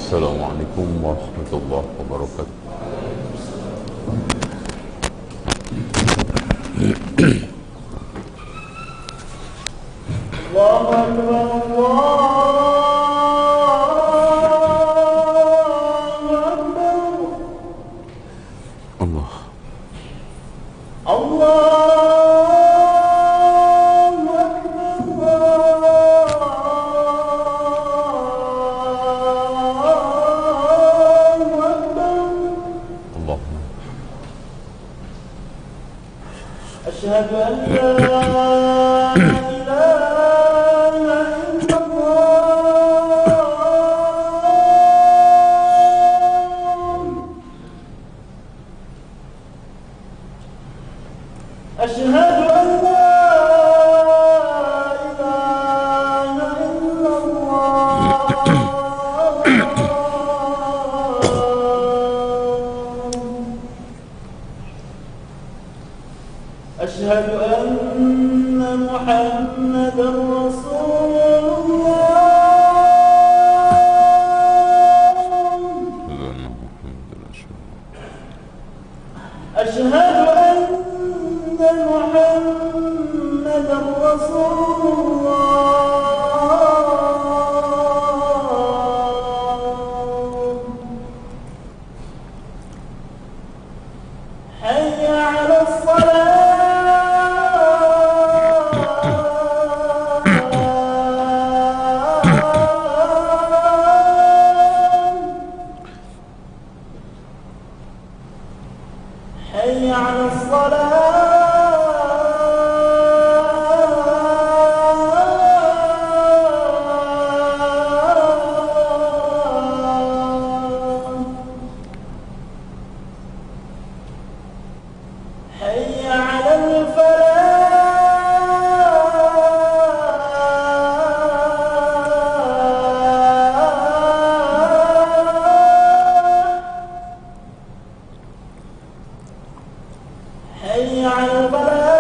Assalamualaikum warahmatullahi wabarakatuh. Allahu Akbar, Allah. Allahu Akbar, Allahu Akbar. Allah. Asyhadu an la ilaha illallah. Asyhadu an la ilaha illallah. Asyhadu anna Muhammadar Rasulullah. Asyhadu anna Muhammadar Rasulullah. Hayya 'alas salah. حي على الصلاة. حي على الفلاح. حي على الفلاح.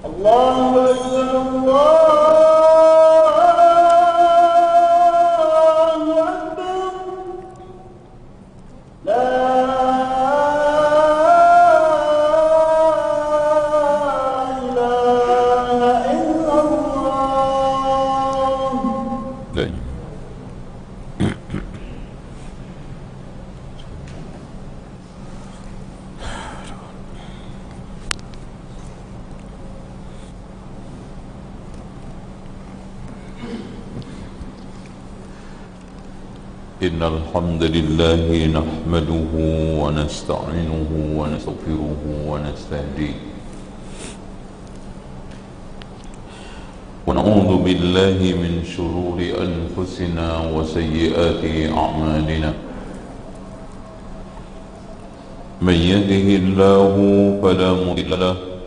الله أكبر، الله أكبر. لا إله إلا الله. Dan Innal hamdalillah nahmaduhu wa nasta'inuhu wa nastaghfiruhu wa nastahdihi wa na'udzu billahi min shururi anfusina wa sayyiati a'malina. Man yahdihillahu fala mudilla lahu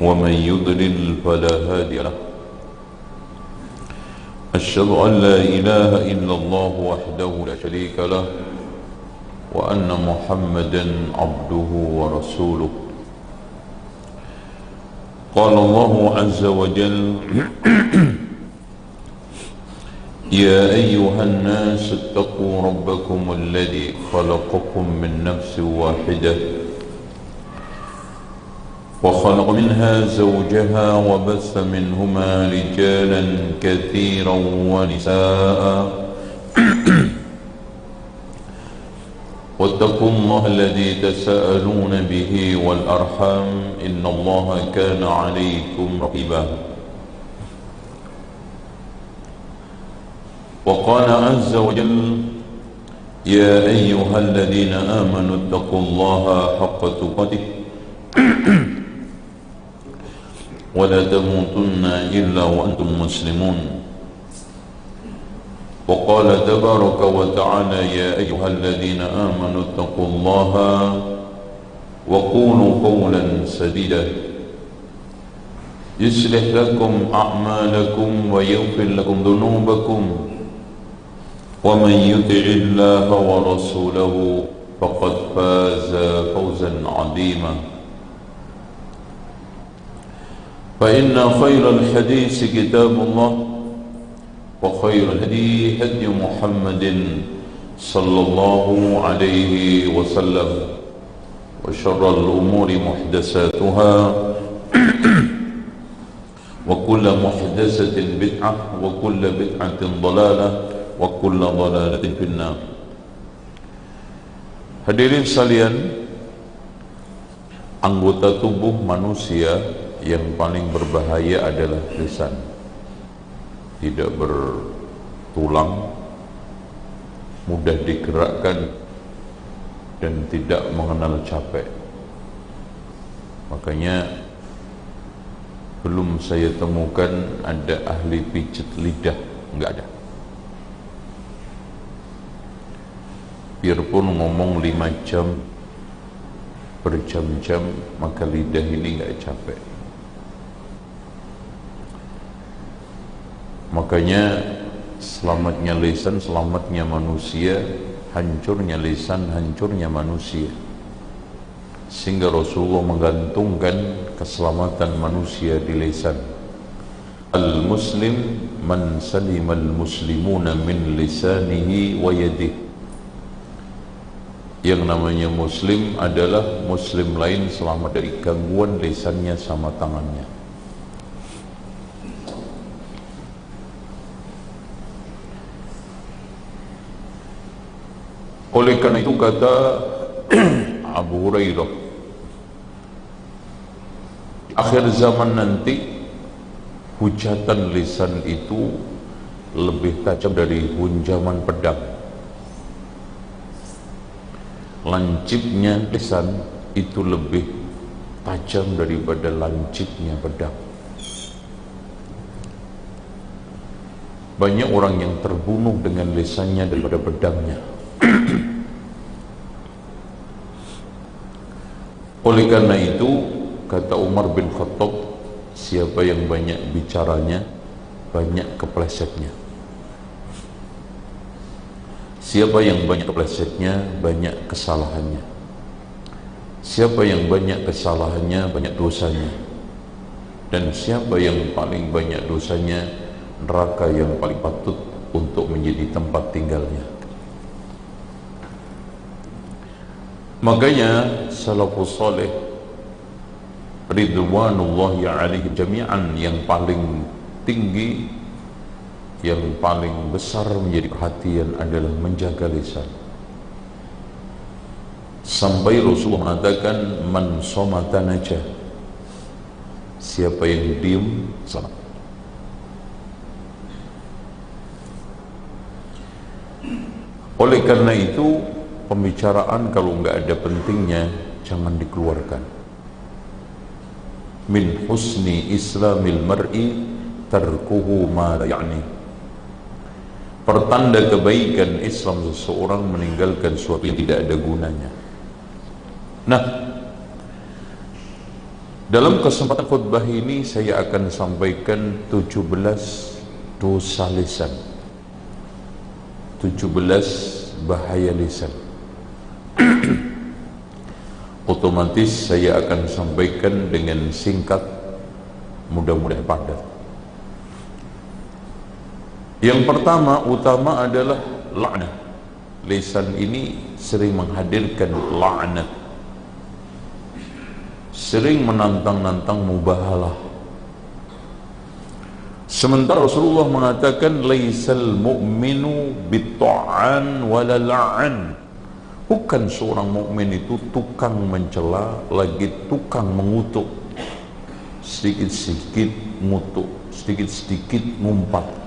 wa man yudlil fala hadiya lahu. أشهد أن لا إله إلا الله وحده لا شريك له وأن محمدا عبده ورسوله. قال الله عز وجل: يا أيها الناس اتقوا ربكم الذي خلقكم من نفس واحدة وخلق منها زوجها وبث منهما رجالا كثيرا ونساء واتقوا الله الذي تساءلون به والأرحام إن الله كان عليكم رقيبا. وقال عز وجل: يا أيها الذين آمنوا اتقوا الله حق تقاته ولا تموتن إلا وأنتم مسلمون. وقال تبارك وتعالى: يا أيها الذين آمنوا اتقوا الله وقولوا قولا سديدا يصلح لكم أعمالكم ويغفر لكم ذنوبكم ومن يطع الله ورسوله فقد فاز فوزا عظيما فإن خير الحديث كتاب الله وخير الهدي هدي محمد صلى الله عليه وسلم وشر الأمور محدثاتها وكل محدثة بدعة وكل بدعة ضلالة وكل ضلالة في النار. Hadirin sekalian, anggota tubuh manusia yang paling berbahaya adalah lisan. Tidak bertulang, mudah digerakkan, dan tidak mengenal capek. Makanya belum saya temukan ada ahli pijat lidah, enggak ada. Biarpun ngomong 5 jam berjam-jam, maka lidah ini enggak capek. Makanya selamatnya lisan, selamatnya manusia, hancurnya lisan, hancurnya manusia. Sehingga Rasulullah menggantungkan keselamatan manusia di lisan. Al-muslim man salimal muslimuna min lisanihi wa yadihi. Yang namanya muslim adalah muslim lain selamat dari gangguan lisannya sama tangannya. Oleh karena itu kata Abu Hurairah, akhir zaman nanti hujatan lisan itu lebih tajam dari hunjaman pedang. Lancipnya lisan itu lebih tajam daripada lancipnya pedang. Banyak orang yang terbunuh dengan lisannya daripada pedangnya. Oleh karena itu kata Umar bin Khattab, siapa yang banyak bicaranya, banyak keplesetnya. Siapa yang banyak keplesetnya, banyak kesalahannya. Siapa yang banyak kesalahannya, banyak dosanya. Dan siapa yang paling banyak dosanya, neraka yang paling patut untuk menjadi tempat tinggalnya. Makanya salafus saleh ridwanullahi alaihim jami'an yang paling tinggi, yang paling besar menjadi perhatian adalah menjaga lisan. Sampai Rasulullah mengatakan man somata najah, siapa yang diam selamat. Oleh karena itu pembicaraan kalau enggak ada pentingnya jangan dikeluarkan. Min husni islamil mar'i tarkuhu ma la ya'ni. Pertanda kebaikan Islam seseorang meninggalkan sesuatu yang tidak ada gunanya. Nah, dalam kesempatan khutbah ini saya akan sampaikan 17 dosa lisan, 17 bahaya lisan. Otomatis saya akan sampaikan dengan singkat, mudah-mudahan padat. Yang pertama utama adalah laknat. Lisan ini sering menghadirkan laknat, sering menantang-nantang mubahalah. Sementara Rasulullah mengatakan laisal mu'minu bitta'an wala la'an. Bukan seorang mukmin itu tukang mencela, lagi tukang mengutuk. Sedikit-sedikit ngutuk, sedikit-sedikit ngumpat.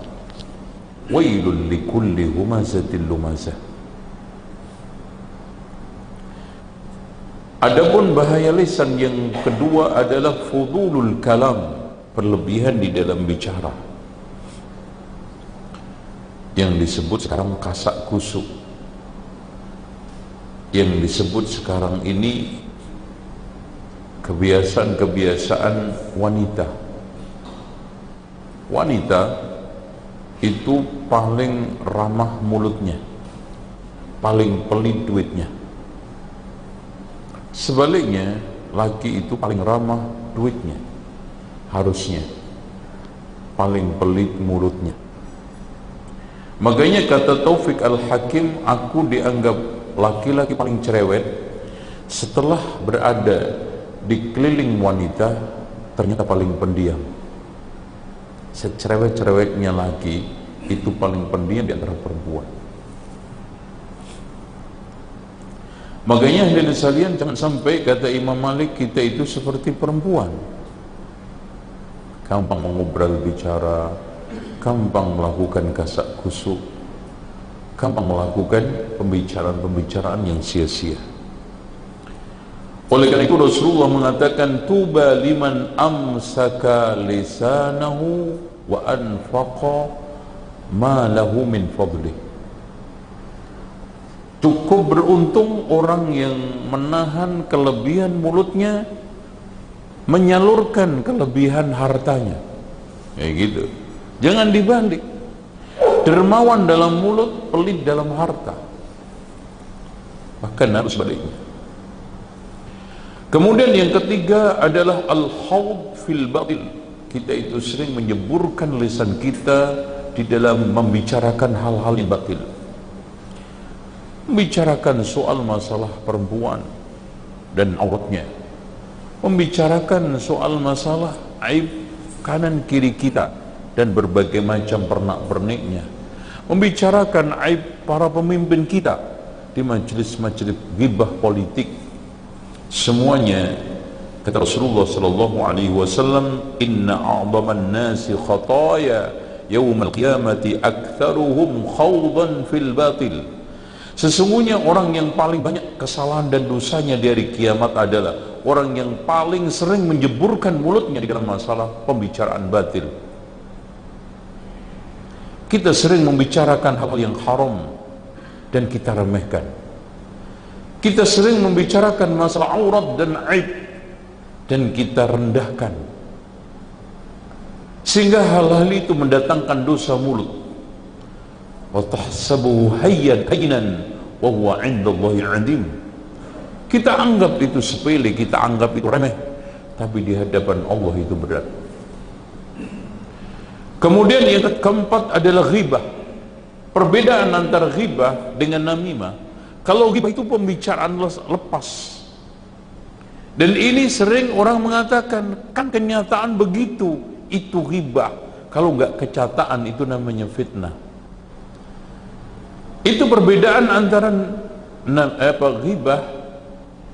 Wailul likulli humazatil lumazah. Adapun bahaya lisan yang kedua adalah fudulul kalam, berlebihan di dalam bicara, yang disebut sekarang kasak kusuk, yang disebut sekarang ini kebiasaan-kebiasaan wanita itu paling ramah mulutnya, paling pelit duitnya. Sebaliknya, laki itu paling ramah duitnya, harusnya paling pelit mulutnya. Makanya kata Taufik Al-Hakim, aku dianggap laki-laki paling cerewet setelah berada di keliling wanita, ternyata paling pendiam. Secerewet-cerewetnya laki itu paling pendiam di antara perempuan. Makanya hadirin sekalian, jangan sampai kata Imam Malik kita itu seperti perempuan, gampang mengobrol bicara, gampang melakukan kasak kusuk, gampang melakukan pembicaraan-pembicaraan yang sia-sia. Oleh karena itu Rasulullah mengatakan, tuba liman amsaka lisanahu wa anfaqa ma lahu min fadlih. Cukup beruntung orang yang menahan kelebihan mulutnya, menyalurkan kelebihan hartanya. Kayak gitu. Jangan dibalik. Dermawan dalam mulut, pelit dalam harta. Bahkan harus sebaliknya. Kemudian yang ketiga adalah al-khawd fil batil. Kita itu sering menyeburkan lisan kita di dalam membicarakan hal-hal yang batil. Membicarakan soal masalah perempuan dan auratnya, membicarakan soal masalah aib kanan kiri kita dan berbagai macam pernak-perniknya, membicarakan aib para pemimpin kita di majelis-majelis ghibah politik. Semuanya kata Rasulullah sallallahu alaihi wasallam, inna a'dhaman nasi khataya yaumal qiyamati aktsaruhum khawdan fil batil. Sesungguhnya orang yang paling banyak kesalahan dan dosanya di hari kiamat adalah orang yang paling sering menjeburkan mulutnya di dalam masalah pembicaraan batil. Kita sering membicarakan hal yang haram dan kita remehkan. Kita sering membicarakan masalah aurat dan aib dan kita rendahkan, sehingga hal-hal itu mendatangkan dosa mulut. Wa tahsabuhu hayyinan wa huwa 'indallahi 'azim. Kita anggap itu sepele, kita anggap itu remeh, tapi di hadapan Allah itu berat. Kemudian yang keempat adalah ghibah. Perbedaan antara ghibah dengan namimah. Kalau ghibah itu pembicaraan lepas, dan ini sering orang mengatakan, kan kenyataan begitu, itu ghibah. Kalau nggak kenyataan itu namanya fitnah. Itu perbedaan antara ghibah,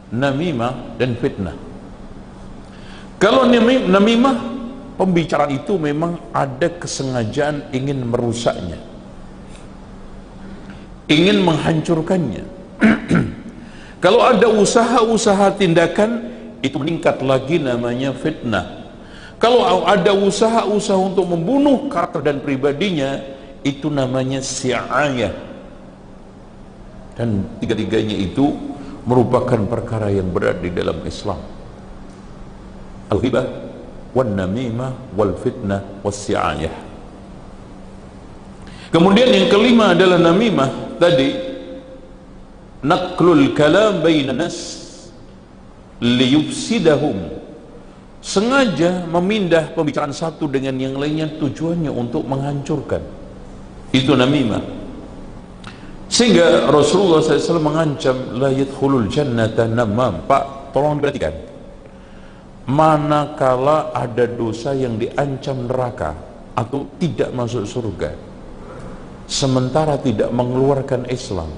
namimah dan fitnah. Kalau namimah, pembicaraan itu memang ada kesengajaan ingin merusaknya, ingin menghancurkannya. Kalau ada usaha-usaha tindakan, itu meningkat lagi, namanya fitnah. Kalau ada usaha-usaha untuk membunuh karakter dan pribadinya, itu namanya si'ayah. Dan tiga-tiganya itu merupakan perkara yang berat di dalam Islam. Al-ghibah, wan namimah, wal fitnah, was si'ayah. Kemudian yang kelima adalah namimah tadi, naqlul kalam bainan nas liyufsidahum. Sengaja memindah pembicaraan satu dengan yang lainnya, tujuannya untuk menghancurkan. Itu namimah. Sehingga Rasulullah SAW mengancam, la yadkhulul jannata namam. Pak, tolong perhatikan, manakala ada dosa yang diancam neraka atau tidak masuk surga, sementara tidak mengeluarkan Islam,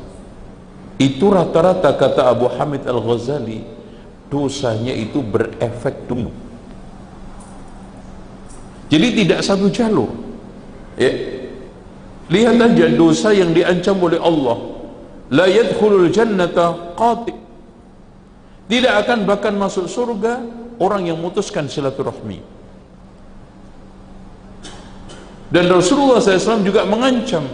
itu rata-rata kata Abu Hamid Al-Ghazali, dosanya itu berefek domino. Jadi tidak satu jalur. Ya. Lihat aja dosa yang diancam oleh Allah, la yadkhulul jannata qati, tidak akan bahkan masuk surga orang yang memutuskan silaturahmi. Dan Rasulullah SAW juga mengancam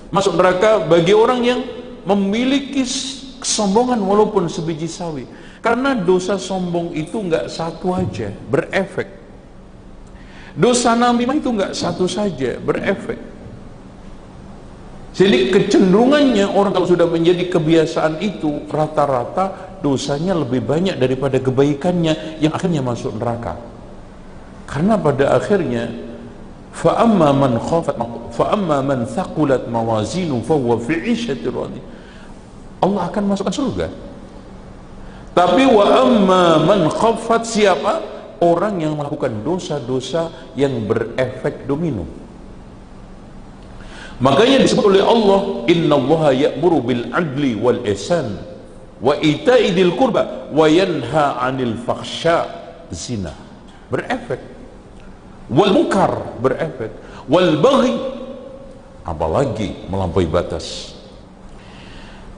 masuk neraka bagi orang yang memiliki kesombongan walaupun sebiji sawi. Karena dosa sombong itu enggak satu aja, berefek. Dosa namimah itu enggak satu saja, berefek. Jadi kecenderungannya orang kalau sudah menjadi kebiasaan itu, rata-rata dosanya lebih banyak daripada kebaikannya, yang akhirnya masuk neraka. Karena pada akhirnya فَأَمَّا مَنْ ثَقُلَتْ مَوَازِينُ فَهُوَ فِي عِيشَةٍ رَاضِيَةٍ. Allah akan masukkan surga. Tapi وَأَمَّا مَنْ خَفَّتْ, siapa? Orang yang melakukan dosa-dosa yang berefek domino. Makanya disebut oleh Allah, innallaha ya'muru bil adli wal ihsan wa ita'i dzil qurba wa yanha 'anil fakhsya, zina berefek, wal munkar berefek, wal baghi, apalagi melampaui batas.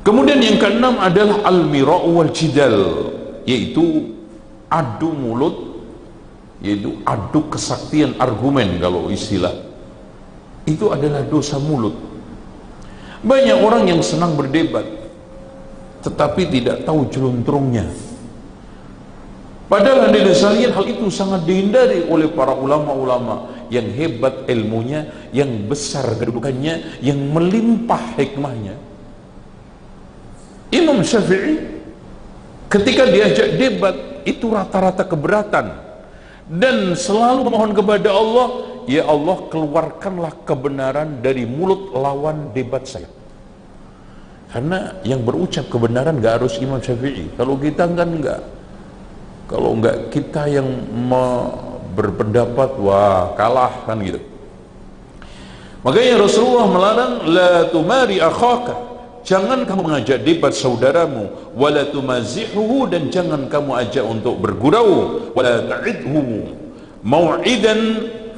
Kemudian yang keenam adalah al mira'u wal jidal, yaitu adu mulut, yaitu adu kesaktian argumen kalau istilah. Itu adalah dosa mulut. Banyak orang yang senang berdebat tetapi tidak tahu jeluntrungnya. Padahal hadirin sekalian, hal itu sangat dihindari oleh para ulama-ulama yang hebat ilmunya, yang besar kedudukannya, yang melimpah hikmahnya. Imam Syafi'i ketika diajak debat itu rata-rata keberatan dan selalu memohon kepada Allah, ya Allah, keluarkanlah kebenaran dari mulut lawan debat saya. Karena yang berucap kebenaran gak harus Imam Syafi'i. Kalau kita kan enggak. Kalau enggak kita yang berpendapat, wah kalah kan gitu. Makanya Rasulullah melarang, la tumari akhaka, jangan kamu mengajak debat saudaramu, wala tumazihuhu, dan jangan kamu ajak untuk bergurau, wala ta'idhu mau'idan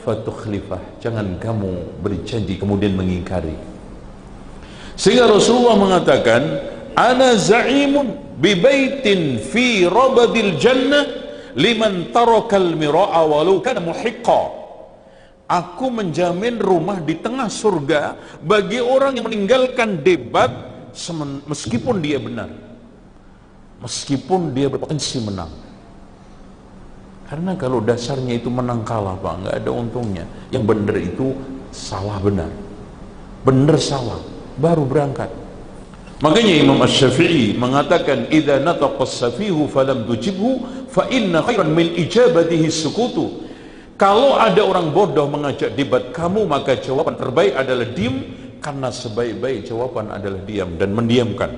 fatukhlifah, jangan kamu berjanji kemudian mengingkari. Sehingga Rasulullah mengatakan, ana za'imun bi baitin fi rabadil jannah liman tarakal mira'a walau kana muhiqqa. Aku menjamin rumah di tengah surga bagi orang yang meninggalkan debat meskipun dia benar, meskipun dia berpotensi menang. Karena kalau dasarnya itu menang kalah, Pak, nggak ada untungnya. Yang benar itu salah benar, benar salah, baru berangkat. Makanya Imam Asy-Syafi'i mengatakan, idza nataqa as-safihu falam tujibhu fa inna khairan min ijabatihi as-sukutu. Kalau ada orang bodoh mengajak debat kamu, maka jawaban terbaik adalah diam, karena sebaik-baik jawaban adalah diam dan mendiamkan.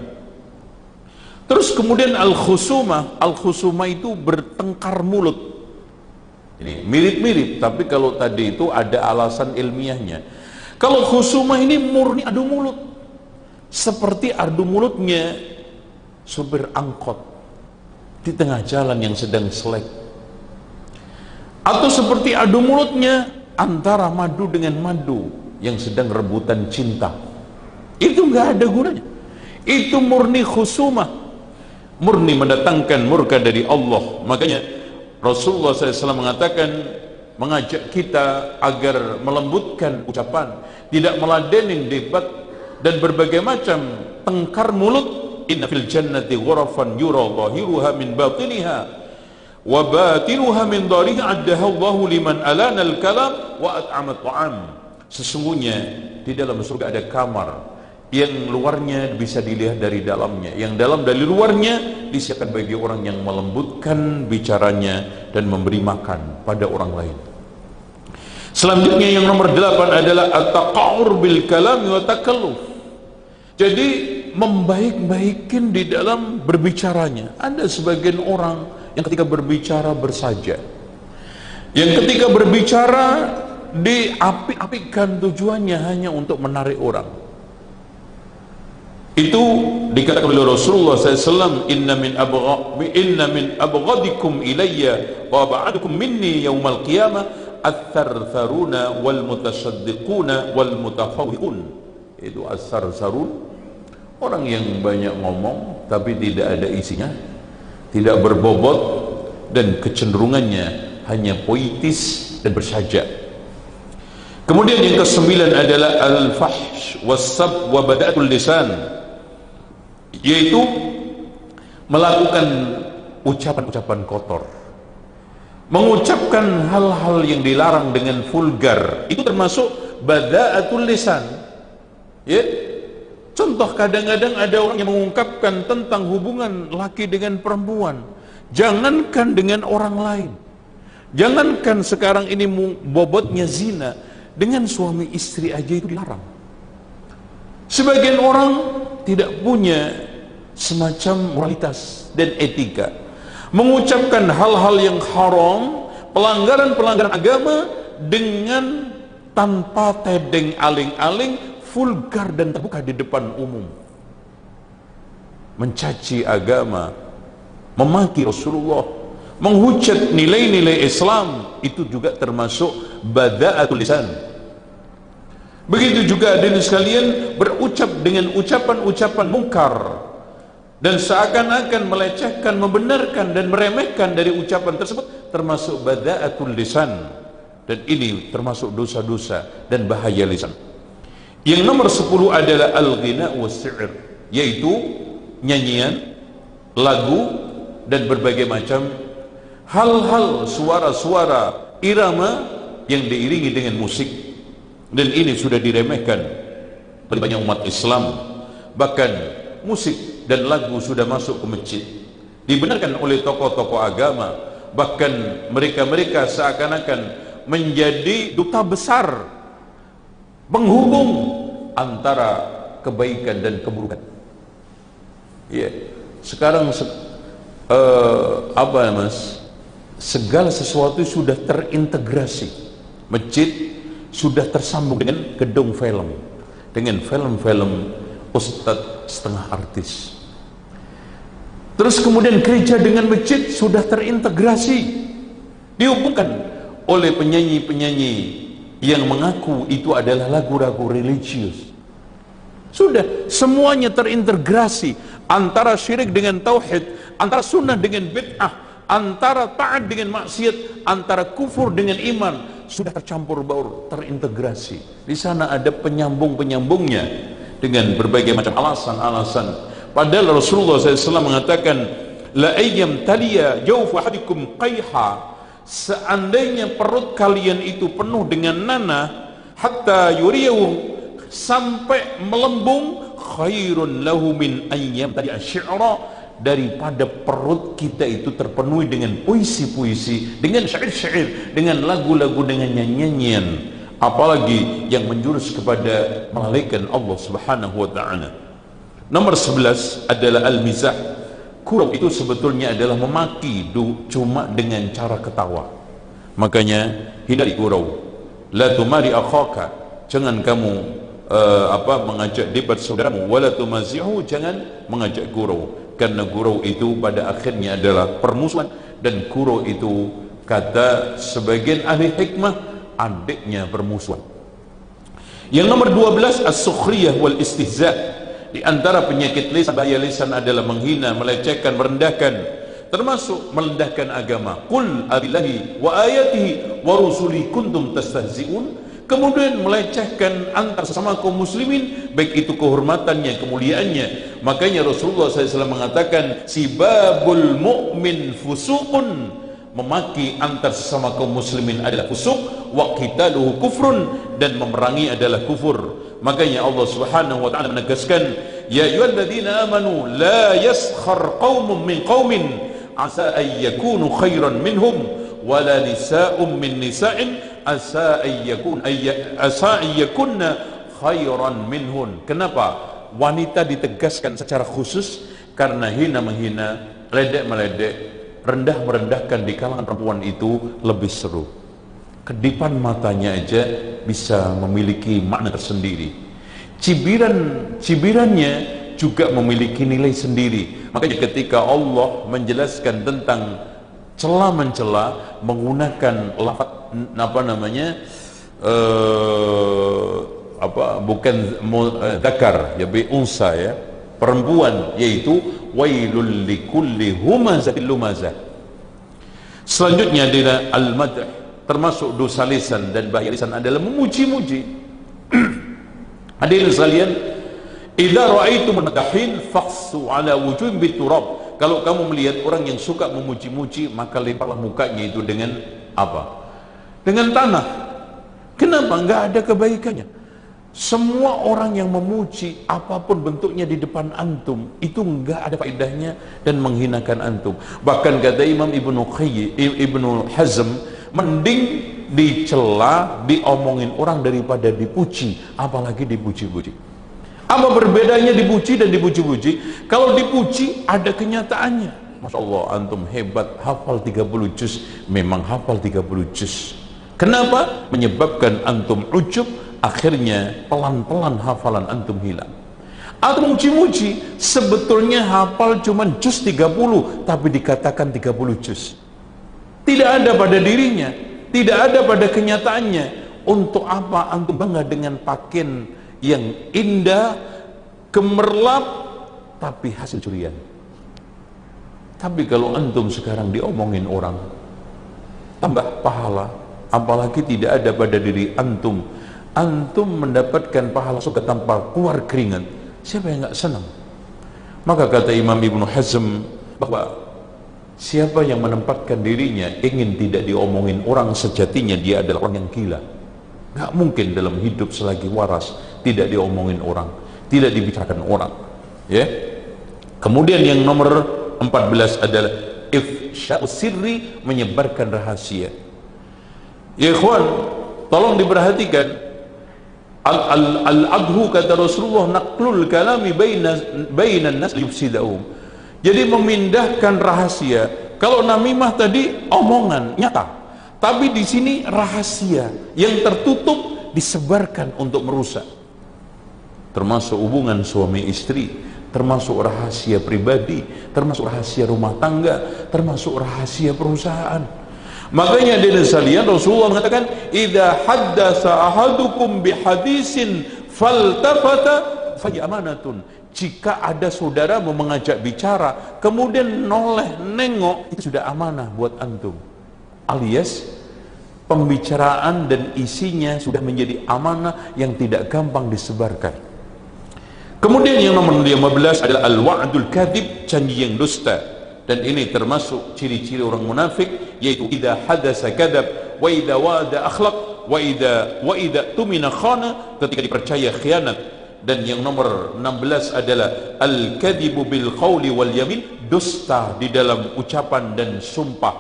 Terus kemudian al-khusumah itu bertengkar mulut. Ini mirip-mirip, tapi kalau tadi itu ada alasan ilmiahnya. Kalau khusumah ini murni adu mulut, seperti adu mulutnya supir angkot di tengah jalan yang sedang selek, atau seperti adu mulutnya antara madu dengan madu yang sedang rebutan cinta. Itu nggak ada gunanya. Itu murni khusumah, murni mendatangkan murka dari Allah. Makanya Rasulullah SAW mengatakan, mengajak kita agar melembutkan ucapan, tidak meladenin debat dan berbagai macam tengkar mulut. Inna fil jannati ghurafan yura zahiruha min batiniha wa batinuha min dariha addaha Allahu liman alana al-kalam wa at'ama at-ta'am. Sesungguhnya di dalam surga ada kamar yang luarnya bisa dilihat dari dalamnya, yang dalam dari luarnya disiapkan bagi orang yang melembutkan bicaranya dan memberi makan pada orang lain. Selanjutnya yang nomor 8 adalah at-taqa'ur bil kalami wa takalluf. Jadi membaik-baikin di dalam berbicaranya. Ada sebagian orang yang ketika berbicara bersaja, yang ketika berbicara diapik-apikkan, tujuannya hanya untuk menarik orang. Itu dikatakan oleh Rasulullah SAW, inna min abghadikum ilayya wa ba'adukum minni yawmal qiyamah at-thartharuna wal mutasaddiquna wal mutafawwiqun. Itu as-sarsarun, orang yang banyak ngomong tapi tidak ada isinya, tidak berbobot, dan kecenderungannya hanya poetis dan bersaja. Kemudian yang ke-9 adalah al-fahsh was-sab wa bada'atul lisan, yaitu melakukan ucapan-ucapan kotor, mengucapkan hal-hal yang dilarang dengan vulgar. Itu termasuk bada'atul lisan, ya, Contoh, kadang-kadang ada orang yang mengungkapkan tentang hubungan laki dengan perempuan, jangankan dengan orang lain, jangankan sekarang ini bobotnya zina, dengan suami istri aja itu dilarang. Sebagian orang tidak punya semacam moralitas dan etika, mengucapkan hal-hal yang haram, pelanggaran-pelanggaran agama dengan tanpa tedeng aling-aling, vulgar dan terbuka di depan umum, mencaci agama, memaki Rasulullah, menghujat nilai-nilai Islam, itu juga termasuk bada'atul lisan. Begitu juga hadirin sekalian, berucap dengan ucapan-ucapan mungkar dan seakan-akan melecehkan, membenarkan dan meremehkan dari ucapan tersebut, termasuk bada'atul lisan, dan ini termasuk dosa-dosa dan bahaya lisan. Yang nomor 10 adalah al-ghina was-si'r, yaitu nyanyian, lagu dan berbagai macam hal-hal, suara-suara, irama yang diiringi dengan musik, dan ini sudah diremehkan oleh banyak umat Islam. Bahkan musik dan lagu sudah masuk ke masjid, dibenarkan oleh tokoh-tokoh agama, bahkan mereka-mereka seakan-akan menjadi duta besar penghubung antara kebaikan dan keburukan. Ya, sekarang segala sesuatu sudah terintegrasi. Masjid sudah tersambung dengan gedung film, dengan film-film ustadz setengah artis. Terus kemudian gereja dengan masjid sudah terintegrasi, dihubungkan oleh penyanyi-penyanyi yang mengaku itu adalah lagu-lagu religius. Sudah semuanya terintegrasi, antara syirik dengan tauhid, antara sunnah dengan bid'ah, antara taat dengan maksiat, antara kufur dengan iman, sudah tercampur baur, terintegrasi. Di sana ada penyambung-penyambungnya dengan berbagai macam alasan-alasan. Padahal Rasulullah SAW mengatakan, la ayyam taliya jawfu ahadikum qayha, seandainya perut kalian itu penuh dengan nanah, hatta yuriyahu, sampai melembung, khairun lahu min ayyam tadi asy'ara, daripada perut kita itu terpenuhi dengan puisi-puisi, dengan syair-syair, dengan lagu-lagu, dengan nyanyian, apalagi yang menjurus kepada melalaikan Allah Subhanahu wa taala. Nomor 11 adalah al-mizah. Gurau itu sebetulnya adalah memaki cuma dengan cara ketawa. Makanya hindari gurau. La tumari akhaka, jangan kamu mengajak debat saudaramu. Wala tumazihu, jangan mengajak gurau, karena gurau itu pada akhirnya adalah permusuhan, dan gurau itu kata sebagian ahli hikmah adiknya permusuhan. Yang nomor 12 as-sukhriyah wal istihza. Di antara penyakit lisan, bahaya lisan adalah menghina, melecehkan, merendahkan, termasuk merendahkan agama. Qul abillahi wa ayatihi wa rusuli kuntum tastahzi'un. Kemudian melecehkan antar sesama kaum muslimin, baik itu kehormatannya, kemuliaannya. Makanya Rasulullah SAW mengatakan, sibabul mu'min fusuqun, memaki antar sesama kaum muslimin adalah fusuk, wa qitaluhu kufrun, dan memerangi adalah kufur. Makanya Allah Subhanahu wa taala menegaskan, ya ayyuhalladzina amanu la yaskhar qaumun min qaumin asa an yakunu khairan minhum wala nisa'un min nisa'in asa an yakunna khairan minhun. Kenapa wanita ditegaskan secara khusus? Karena hina menghina, ledek meledek, rendah merendahkan di kalangan perempuan itu lebih seru. Kedipan matanya aja bisa memiliki makna tersendiri. Cibirannya juga memiliki nilai sendiri. Makanya ketika Allah menjelaskan tentang cela mencela menggunakan lafaz bukan dzakar ya, bi unsa ya, perempuan, yaitu wailul likulli humazatil lumazah. Selanjutnya adalah al-madh. Termasuk dosa lisan dan bahaya lisan adalah memuji-muji. Hadirin sekalian, idza ra'aitum madahin faqsu ala wujuhim biturab. Kalau kamu melihat orang yang suka memuji-muji, maka lemparlah mukanya itu dengan apa? Dengan tanah. Kenapa? Enggak ada kebaikannya. Semua orang yang memuji apapun bentuknya di depan antum itu enggak ada faedahnya dan menghinakan antum. Bahkan kata Imam Ibnu Hazm, mending dicela, diomongin orang daripada dipuji, apalagi dipuji-puji. Apa perbedaannya dipuji dan dipuji-puji? Kalau dipuji ada kenyataannya. Masya Allah, antum hebat, hafal 30 juz. Memang hafal 30 juz. Kenapa? Menyebabkan antum ujub, akhirnya pelan-pelan hafalan antum hilang. Atau muji-muji, sebetulnya hafal cuma juz 30, tapi dikatakan 30 juz. Tidak ada pada dirinya, tidak ada pada kenyataannya. Untuk apa antum bangga dengan pakaian yang indah, gemerlap, tapi hasil curian? Tapi kalau antum sekarang diomongin orang, tambah pahala, apalagi tidak ada pada diri antum, antum mendapatkan pahala surga tanpa keluar keringat, siapa yang nggak senang? Maka kata Imam Ibnu Hazm bahwa siapa yang menempatkan dirinya ingin tidak diomongin orang, sejatinya dia adalah orang yang gila. Nggak mungkin dalam hidup selagi waras tidak diomongin orang, tidak dibicarakan orang, ya. Kemudian yang nomor 14 adalah ifsya'us sirri, menyebarkan rahasia. Ya ikhwan, tolong diperhatikan. Al-adhu kata Rasulullah, naqlul kalami bainan nas yufsidahum. Jadi memindahkan rahasia. Kalau namimah tadi omongan nyata, tapi di sini rahasia yang tertutup disebarkan untuk merusak. Termasuk hubungan suami istri, termasuk rahasia pribadi, termasuk rahasia rumah tangga, termasuk rahasia perusahaan. Makanya dari sekalian Rasulullah mengatakan, idza haddatsa ahadukum bihadisin faltafata fa amanatun. Jika ada saudara mau mengajak bicara kemudian noleh nengok, itu sudah amanah buat antum. Alias pembicaraan dan isinya sudah menjadi amanah yang tidak gampang disebarkan. Kemudian yang nomor 15 adalah al-wa'dul kadhib, janji yang dusta. Dan ini termasuk ciri-ciri orang munafik, yaitu idza hadasa kadzab wa idza wa'ada akhlaq wa idza tumina khana, ketika dipercaya khianat. Dan yang nomor 16 adalah al-kadhibu bil qawli wal yamin, dusta di dalam ucapan dan sumpah,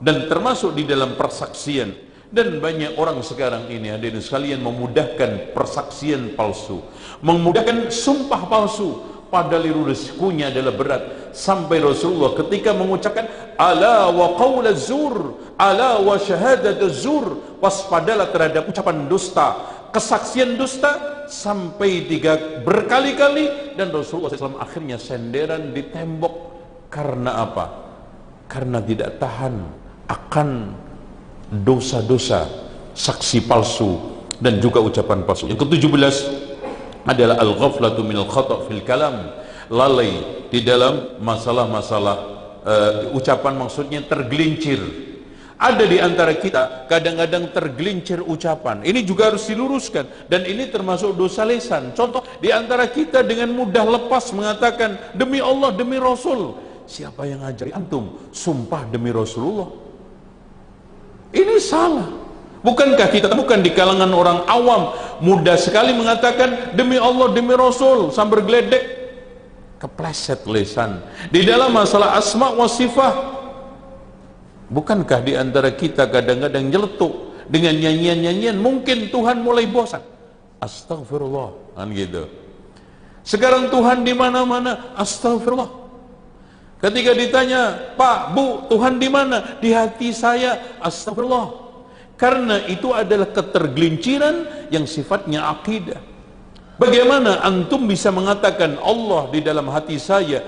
dan termasuk di dalam persaksian. Dan banyak orang sekarang ini, hadirin sekalian, memudahkan persaksian palsu, memudahkan sumpah palsu, padahal risikonya adalah berat. Sampai Rasulullah ketika mengucapkan ala wa qaula zur, ala wa syahadat zur, waspadalah terhadap ucapan dusta, kesaksian dusta, sampai 3 berkali-kali. Dan Rasulullah SAW akhirnya senderan di tembok. Karena apa? Karena tidak tahan akan dosa-dosa saksi palsu dan juga ucapan palsu. Yang ke-17 adalah al-ghaflatu minal khata' fil kalam, lalai di dalam masalah-masalah ucapan, maksudnya tergelincir. Ada di antara kita kadang-kadang tergelincir ucapan. Ini juga harus diluruskan, dan ini termasuk dosa lisan. Contoh, di antara kita dengan mudah lepas mengatakan demi Allah, demi Rasul. Siapa yang ngajari antum sumpah demi Rasulullah? Ini salah. Bukankah kita temukan di kalangan orang awam mudah sekali mengatakan demi Allah, demi Rasul, sambil geledek, kepleset lisan. Di dalam masalah asma wa sifat, bukankah di antara kita kadang-kadang nyeletuk dengan nyanyian-nyanyian, mungkin Tuhan mulai bosan, astagfirullah, kan gitu. Sekarang Tuhan di mana-mana, astagfirullah. Ketika ditanya, Pak, Bu, Tuhan di mana? Di hati saya, astagfirullah. Karena itu adalah ketergelinciran yang sifatnya akidah. Bagaimana antum bisa mengatakan Allah di dalam hati saya?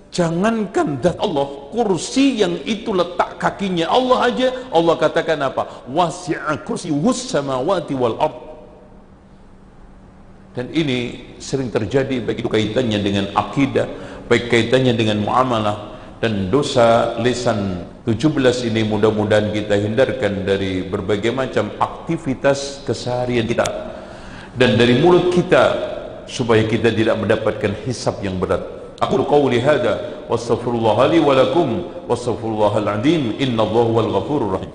Jangankan zat Allah, kursi yang itu letak kakinya Allah aja, Allah katakan apa? Wasi'a kursiyuhus samawati wal ard. Dan ini sering terjadi, baik itu kaitannya dengan akidah, baik kaitannya dengan muamalah. Dan dosa lisan 17 ini mudah-mudahan kita hindarkan dari berbagai macam aktivitas keseharian kita dan dari mulut kita, supaya kita tidak mendapatkan hisab yang berat. Aku qauli hada wastaghfirullah li wa lakum wastaghfirullahal azim, innallaha huwal ghafurur rahim.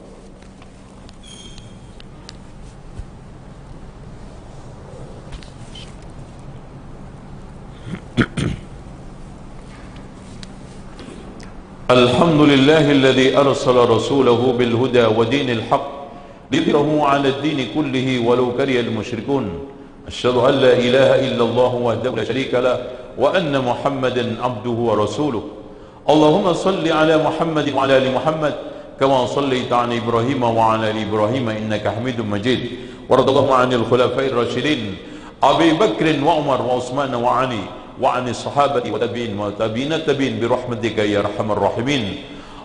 الحمد لله الذي أرسل رسوله بالهدى ودين الحق ليظهره على الدين كله ولو كره المشركون. أشهد أن لا إله إلا الله وحده لا شريك له وأن محمدا عبده ورسوله. اللهم صل على محمد وعلى آل محمد كما صليت عن إبراهيم وعلى آل إبراهيم إنك حميد مجيد. وارض اللهم عن الخلفاء الراشدين أبي بكر وعمر وعثمان وعلي وعن الصحابة والتابعين وتابعين التابعين برحمتك يا أرحم الراحمين.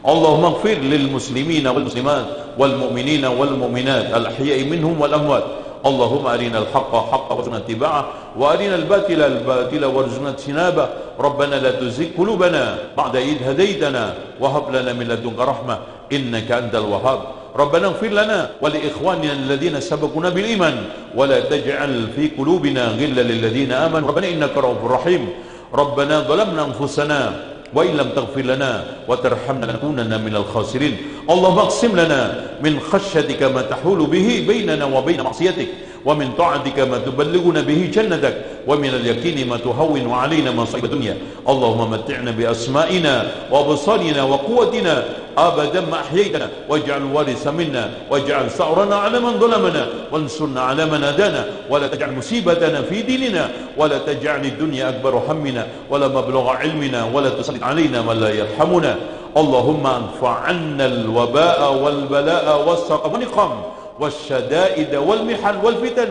اللهم اغفر للمسلمين والمسلمات والمؤمنين والمؤمنات الأحياء منهم والأموات. اللهم أرنا الحق حقا وارزقنا اتباعه وأرنا الباطل الباطل وارزقنا اجتنابه. ربنا لا تزغ قلوبنا بعد إذ هديتنا وهب لنا من لدنك رحمة إنك أنت الوهاب. ربنا اغفر لنا ولإخواننا الذين سبقونا بالإيمان ولا تجعل في قلوبنا غلا للذين آمنوا ربنا إنك رؤوف رحيم. ربنا ظلمنا أنفسنا وإن لم تغفر لنا وترحمنا لنكونن من الخاسرين. اللهم اقسم لنا من خشيتك ما تحول به بيننا وبين معصيتك ومن طاعتك ما تبلغنا به جنتك ومن اليقين ما تهون علينا مصائب الدنيا. اللهم متعنا بأسمائنا وأبصارنا وقوتنا أبدا ما أحييتنا واجعل الوارث منا واجعل ثأرنا على من ظلمنا وانصرنا على من عادانا ولا تجعل مصيبتنا في ديننا ولا تجعل الدنيا أكبر همنا ولا مبلغ علمنا ولا تسلط علينا من لا يرحمنا. اللهم ادفع عنا الوباء والبلاء والسقم والنقم والشدائد والمحن والفتن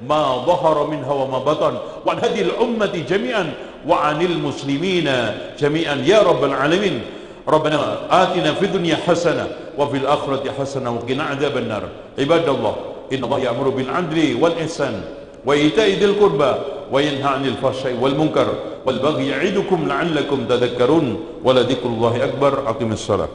ما ظهر منها وما بطن وعن هذه الأمة جميعا وعن المسلمين جميعا يا رب العالمين. ربنا آتنا في الدنيا حسنة وفي الآخرة حسنة وقنا عذاب النار. عباد الله إن الله يأمر بالعدل والإحسان وإيتاء ذي القربى وينهى عن الفحشاء والمنكر والبغي يعظكم لعلكم تذكرون ولذكر الله أكبر. أقم الصلاة.